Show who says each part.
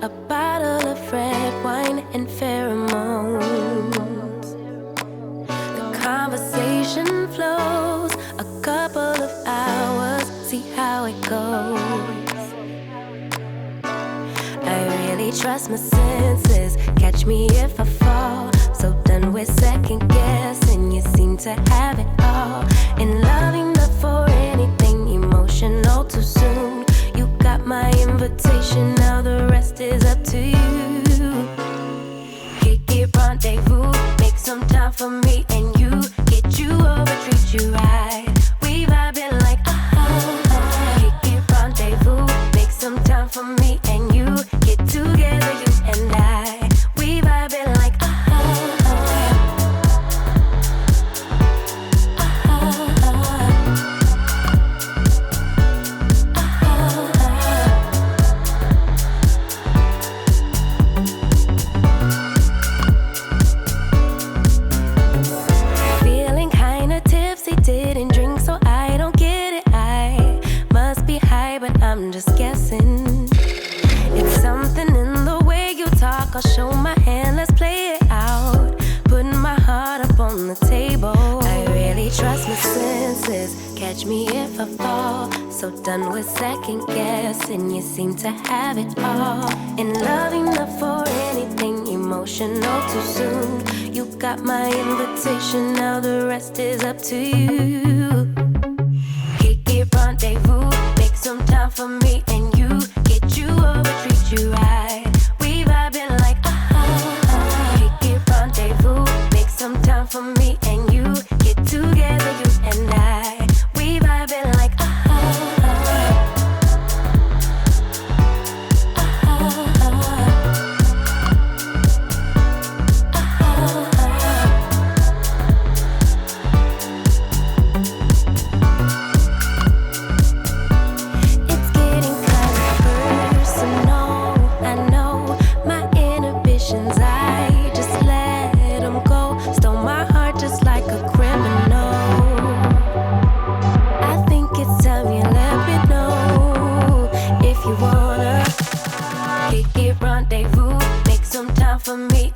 Speaker 1: a bottle of red wine and pheromones. The conversation flows a couple of hours, see how it goes. I really trust my senses, catch me if I fall. So done with second guessing, you seem to have it all. In loving the for anything emotional too soon. You got my invitation, now the rest is up to you. Kick it, rendezvous, make some time for me and you. Get you over, treat you right. We vibing like Kick it, rendezvous, make some time for me and you. Get together, you and I. We vibing like Feeling kinda tipsy, didn't drink so I don't get it. I must be high but I'm just guessing. It's something in the way you talk, I'll show my hand, let's play it out. Putting my heart up on the table. I really trust my senses, catch me if I fall. So done with second guessing, you seem to have it all. In loving the for anything emotional too soon. You got my invitation, now the rest is up to you. Kick it, rendezvous, make some time for me and you. Get you over, treat you right. We vibing like Kick it, rendezvous, make some time for me and you. Get together, you and I. We vibing like It's getting kinda personal. I know my inhibitions, I just let them go. Stole my heart just like a criminal. I think it's time you let me know if you wanna kick it, rendezvous, make some time for me